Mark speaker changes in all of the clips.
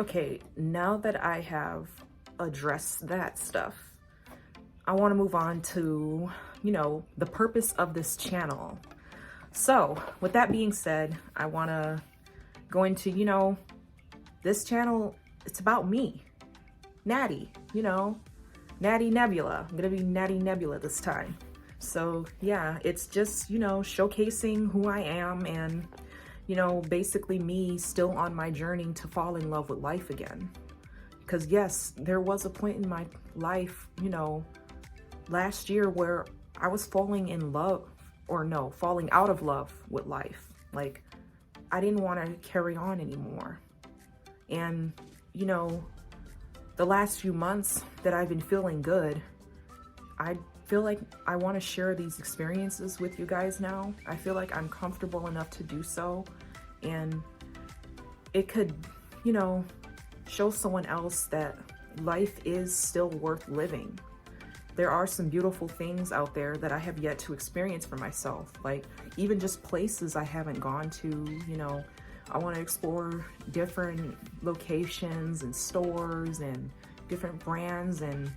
Speaker 1: Okay, now that I have addressed that stuff, I want to move on to, the purpose of this channel. So, with that being said, I want to go into, this channel, it's about me, Natty, Natty Nebula. I'm going to be Natty Nebula this time. So, yeah, it's just, showcasing who I am and, basically me still on my journey to fall in love with life again. Because yes, there was a point in my life, last year where I was falling in love, or no, falling out of love with life. Like, I didn't want to carry on anymore. And, the last few months that I've been feeling good, I feel like I want to share these experiences with you guys now. I feel like I'm comfortable enough to do so, and it could, show someone else that life is still worth living. There are some beautiful things out there that I have yet to experience for myself, like even just places I haven't gone to. I want to explore different locations and stores and different brands and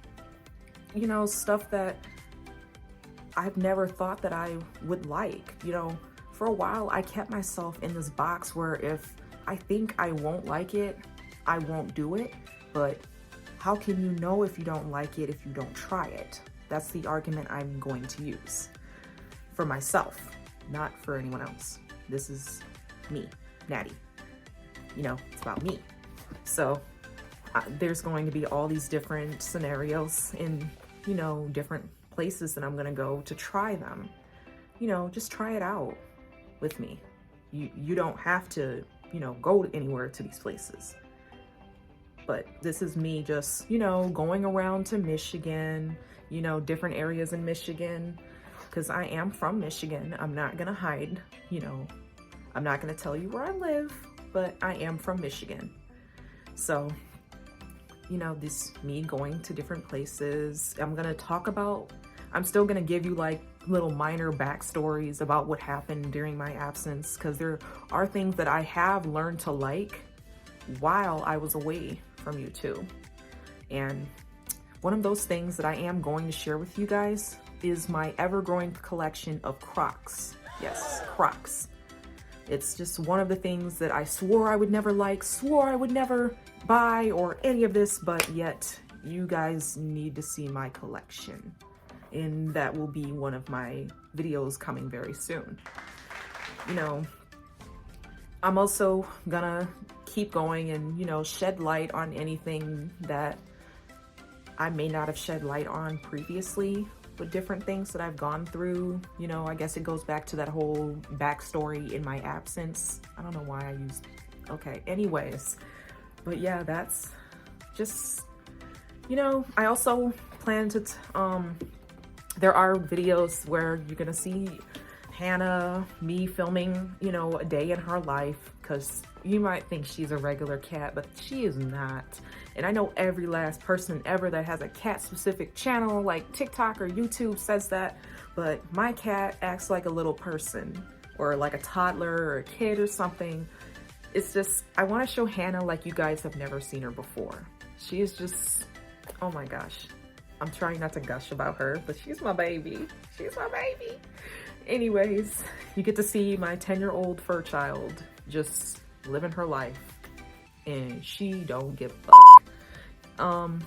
Speaker 1: stuff that I've never thought that I would like. For a while I kept myself in this box where if I think I won't like it, I won't do it. But how can you know if you don't like it if you don't try it? That's the argument I'm going to use for myself, not for anyone else. This is me, Natty. It's about me. So there's going to be all these different scenarios in, different places that I'm going to go to try them. Just try it out with me. You don't have to, go anywhere to these places. But this is me just, going around to Michigan, different areas in Michigan, because I am from Michigan. I'm not going to hide, I'm not going to tell you where I live, but I am from Michigan. So, this me going to different places. I'm still going to give you like little minor backstories about what happened during my absence, because there are things that I have learned to like while I was away from you too. And one of those things that I am going to share with you guys is my ever-growing collection of Crocs. Yes, Crocs. It's just one of the things that I swore I would never like, swore I would never buy or any of this, but yet you guys need to see my collection. And that will be one of my videos coming very soon. I'm also gonna keep going and, shed light on anything that I may not have shed light on previously with different things that I've gone through. I guess it goes back to that whole backstory in my absence. I don't know why I used, okay, anyways. But yeah, that's just, I also plan to, there are videos where you're gonna see Hannah, me filming, a day in her life, because you might think she's a regular cat, but she is not. And I know every last person ever that has a cat specific channel like TikTok or YouTube says that, but my cat acts like a little person or like a toddler or a kid or something. It's just, I want to show Hannah like you guys have never seen her before. She is just, oh my gosh. I'm trying not to gush about her, but she's my baby. She's my baby. Anyways, you get to see my 10-year-old fur child just living her life, and she don't give a fuck.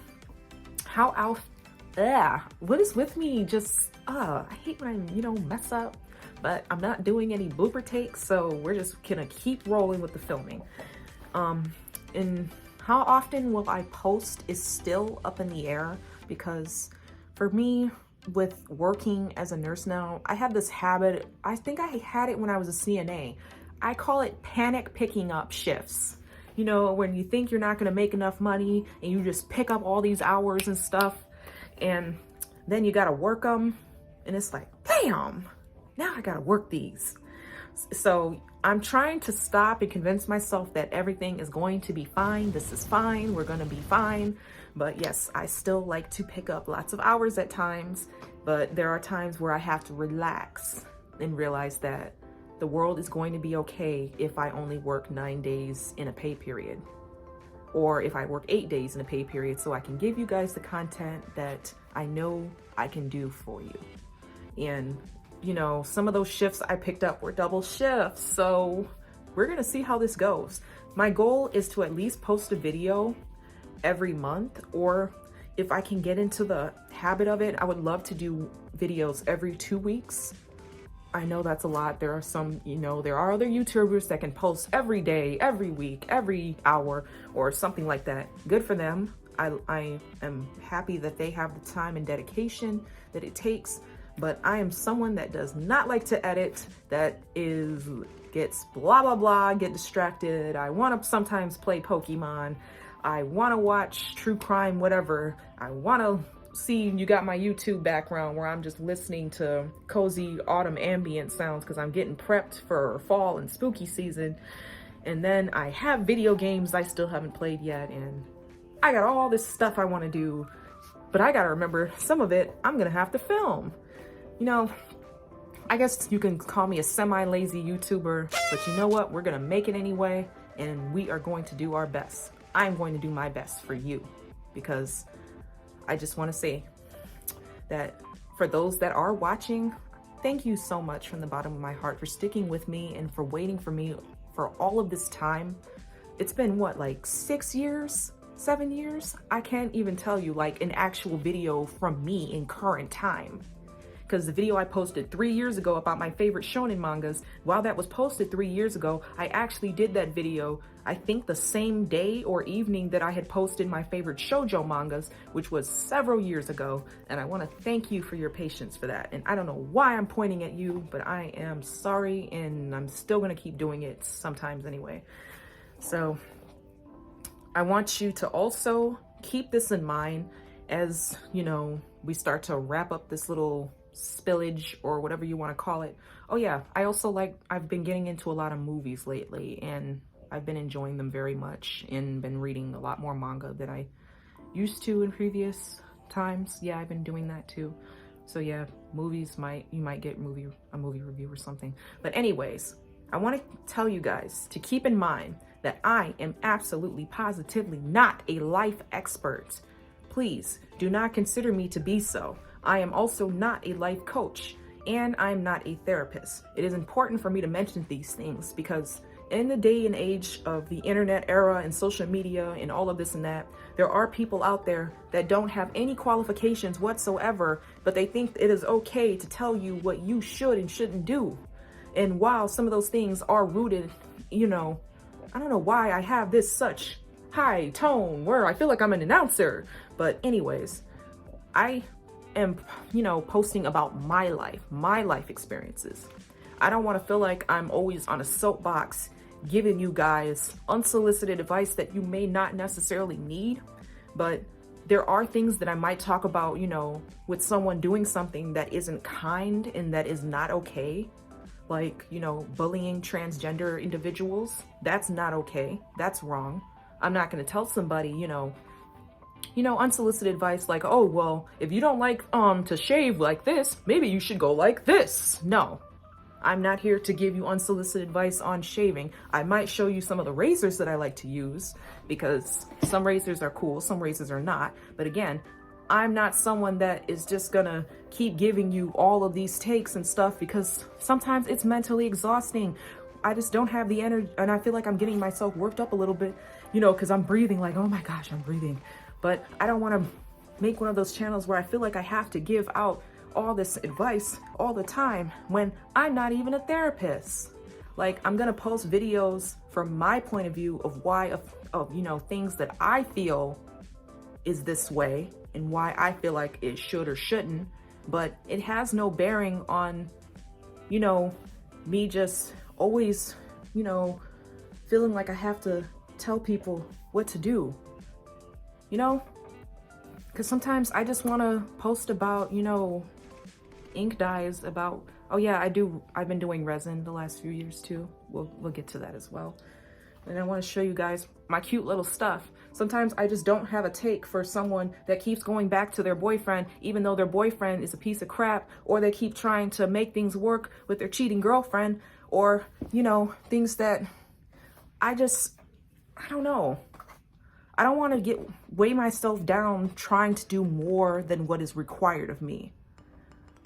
Speaker 1: What is with me? Just, I hate when I, mess up, but I'm not doing any blooper takes, so we're just gonna keep rolling with the filming. And how often will I post is still up in the air, because for me, with working as a nurse now, I have this habit. I think I had it when I was a CNA. I call it panic picking up shifts. When you think you're not going to make enough money and you just pick up all these hours and stuff, and then you got to work them, and it's like, damn, now I got to work these. So I'm trying to stop and convince myself that everything is going to be fine. This is fine. We're going to be fine. But yes, I still like to pick up lots of hours at times, but there are times where I have to relax and realize that the world is going to be okay if I only work 9 days in a pay period. or if I work 8 days in a pay period, so I can give you guys the content that I know I can do for you. And you know, some of those shifts I picked up were double shifts, so we're gonna see how this goes. My goal is to at least post a video every month, or if I can get into the habit of it, I would love to do videos every 2 weeks. I know that's a lot. There are some, you know, there are other YouTubers that can post every day, every week, every hour, or something like that. Good for them. I am happy that they have the time and dedication that it takes, but I am someone that does not like to edit, that gets blah, blah, blah, get distracted. I want to sometimes play Pokemon. I want to watch true crime, whatever. I want to see, you got my YouTube background where I'm just listening to cozy autumn ambient sounds because I'm getting prepped for fall and spooky season. And then I have video games I still haven't played yet, and I got all this stuff I want to do, but I got to remember some of it I'm going to have to film. You know, I guess you can call me a semi-lazy YouTuber, but you know what? We're going to make it anyway, and we are going to do our best. I'm going to do my best for you, because I just want to say that for those that are watching, thank you so much from the bottom of my heart for sticking with me and for waiting for me for all of this time. It's been what, like 6 years, 7 years? I can't even tell you like an actual video from me in current time. Because the video I posted 3 years ago about my favorite shonen mangas, while that was posted 3 years ago, I actually did that video, I think the same day or evening that I had posted my favorite shoujo mangas, which was several years ago. And I want to thank you for your patience for that. And I don't know why I'm pointing at you, but I am sorry, and I'm still going to keep doing it sometimes anyway. So I want you to also keep this in mind as, you know, we start to wrap up this little spillage or whatever you want to call it. Oh yeah, I've been getting into a lot of movies lately, and I've been enjoying them very much, and been reading a lot more manga than I used to in previous times. Yeah, I've been doing that too. So yeah, movies, you might get a movie review or something. But anyways, I want to tell you guys to keep in mind that I am absolutely positively not a life expert. Please do not consider me to be so. I am also not a life coach, and I'm not a therapist. It is important for me to mention these things because in the day and age of the internet era and social media and all of this and that, there are people out there that don't have any qualifications whatsoever, but they think it is okay to tell you what you should and shouldn't do. And while some of those things are rooted, you know, I don't know why I have this such high tone where I feel like I'm an announcer. But anyways, I am, you know, posting about my life experiences. I don't want to feel like I'm always on a soapbox giving you guys unsolicited advice that you may not necessarily need, but there are things that I might talk about, you know, with someone doing something that isn't kind and that is not okay. Like, you know, bullying transgender individuals. That's not okay. That's wrong. I'm not going to tell somebody, you know, unsolicited advice like, oh, well, if you don't like to shave like this, maybe you should go like this. No, I'm not here to give you unsolicited advice on shaving. I might show you some of the razors that I like to use because some razors are cool, some razors are not. But again, I'm not someone that is just gonna keep giving you all of these takes and stuff because sometimes it's mentally exhausting. I just don't have the energy, and I feel like I'm getting myself worked up a little bit, you know, because I'm breathing like, oh my gosh, I'm breathing. But I don't want to make one of those channels where I feel like I have to give out all this advice all the time when I'm not even a therapist. Like, I'm gonna post videos from my point of view of why of you know, things that I feel is this way and why I feel like it should or shouldn't, but it has no bearing on, you know, me just always, you know, feeling like I have to tell people what to do, you know? Because sometimes I just want to post about, you know, ink dyes, about, oh yeah, I've been doing resin the last few years too. We'll get to that as well. And I want to show you guys my cute little stuff. Sometimes I just don't have a take for someone that keeps going back to their boyfriend, even though their boyfriend is a piece of crap, or they keep trying to make things work with their cheating girlfriend, or, you know, things that I don't know. I don't want to weigh myself down trying to do more than what is required of me.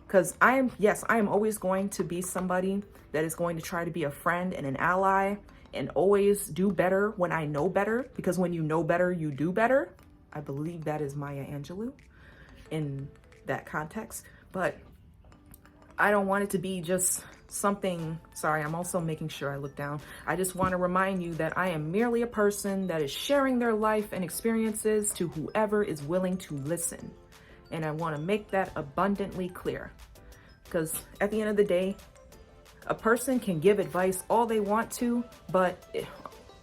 Speaker 1: Because I am always going to be somebody that is going to try to be a friend and an ally and always do better when I know better, because when you know better, you do better. I believe that is Maya Angelou in that context. But I don't want it to be just something, sorry, I'm also making sure I look down. I just want to remind you that I am merely a person that is sharing their life and experiences to whoever is willing to listen. And I want to make that abundantly clear, because at the end of the day, a person can give advice all they want to, but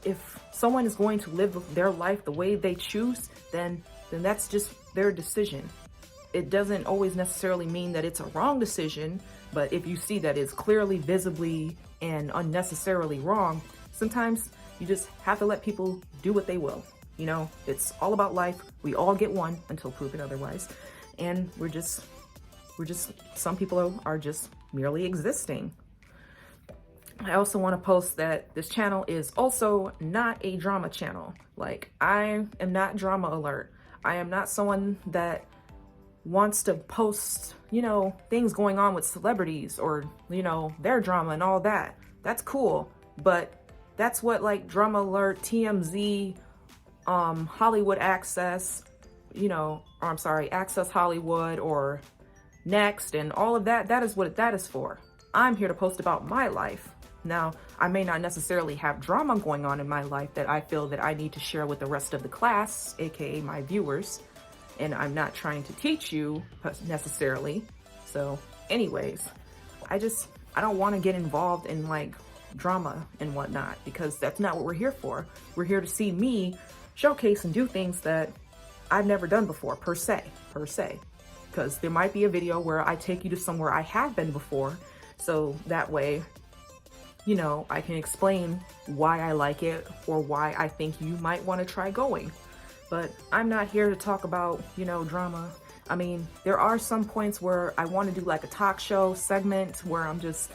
Speaker 1: if someone is going to live their life the way they choose, then that's just their decision. It doesn't always necessarily mean that it's a wrong decision, but if you see that it's clearly, visibly, and unnecessarily wrong, sometimes you just have to let people do what they will. You know, it's all about life. We all get one until proven otherwise. And we're just, some people are just merely existing. I also want to post that this channel is also not a drama channel. Like, I am not drama alert. I am not someone that wants to post, you know, things going on with celebrities or, you know, their drama and all that. That's cool. But that's what like Drama Alert, TMZ, Hollywood Access, you know, or I'm sorry, Access Hollywood or Next and all of that, that is what that is for. I'm here to post about my life. Now, I may not necessarily have drama going on in my life that I feel that I need to share with the rest of the class, aka my viewers, and I'm not trying to teach you necessarily. So anyways, I don't want to get involved in like drama and whatnot, because that's not what we're here for. We're here to see me showcase and do things that I've never done before, per se. Because there might be a video where I take you to somewhere I have been before, so that way, you know, I can explain why I like it or why I think you might want to try going. But I'm not here to talk about, you know, drama. I mean, there are some points where I want to do like a talk show segment where I'm just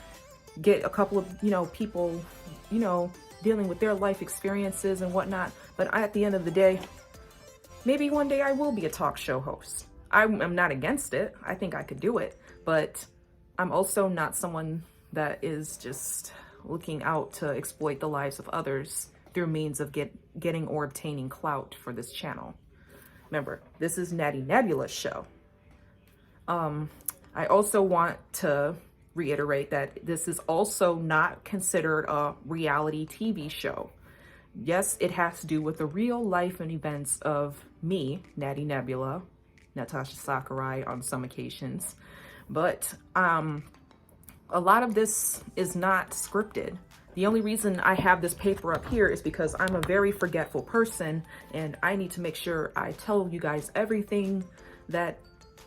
Speaker 1: get a couple of, you know, people, you know, dealing with their life experiences and whatnot. But at the end of the day, maybe one day I will be a talk show host. I'm not against it. I think I could do it. But I'm also not someone that is just looking out to exploit the lives of others through means of getting or obtaining clout for this channel. Remember, this is Natty Nebula's show. I also want to reiterate that this is also not considered a reality TV show. Yes, it has to do with the real life and events of me, Natty Nebula, Natasha Sakurai on some occasions. But a lot of this is not scripted. The only reason I have this paper up here is because I'm a very forgetful person and I need to make sure I tell you guys everything that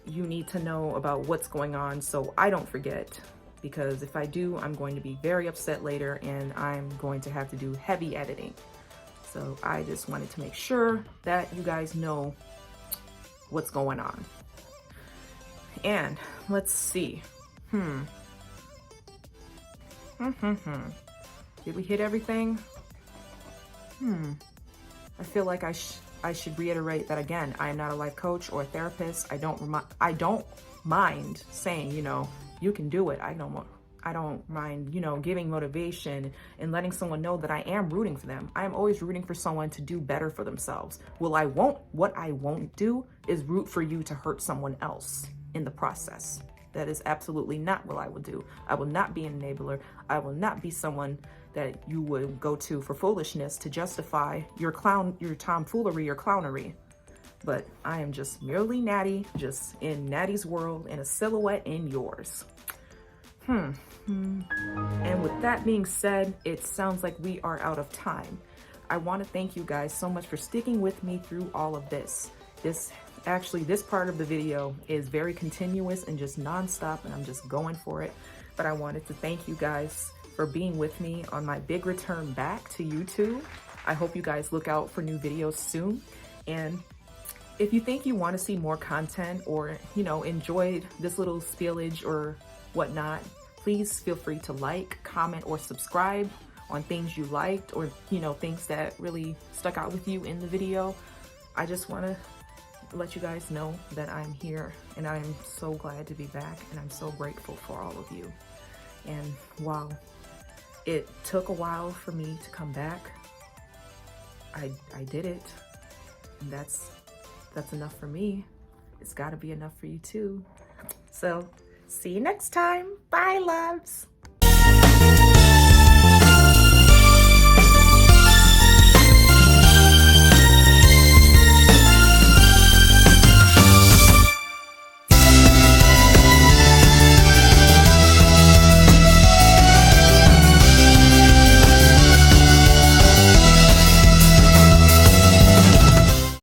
Speaker 1: you need to know about what's going on so I don't forget. Because if I do, I'm going to be very upset later and I'm going to have to do heavy editing. So I just wanted to make sure that you guys know what's going on. And let's see. Did we hit everything? I feel like I should reiterate that again. I am not a life coach or a therapist. I don't mind saying, you know, you can do it. I don't mind, you know, giving motivation and letting someone know that I am rooting for them. I am always rooting for someone to do better for themselves. What I won't do is root for you to hurt someone else in the process. That is absolutely not what I will do. I will not be an enabler. I will not be someone that you would go to for foolishness to justify your tomfoolery, your clownery. But I am just merely Natty, just in Natty's world and a silhouette in yours. And with that being said, it sounds like we are out of time. I want to thank you guys so much for sticking with me through all of this. This part of the video is very continuous and just nonstop, and I'm just going for it. But I wanted to thank you guys for being with me on my big return back to YouTube. I hope you guys look out for new videos soon. And if you think you want to see more content or, you know, enjoyed this little spillage or whatnot, please feel free to like, comment, or subscribe on things you liked or, you know, things that really stuck out with you in the video. I just want to let you guys know that I'm here and I'm so glad to be back, and I'm so grateful for all of you. And while it took a while for me to come back, I did it, and that's enough for me. It's got to be enough for you too. So see you next time. Bye, loves.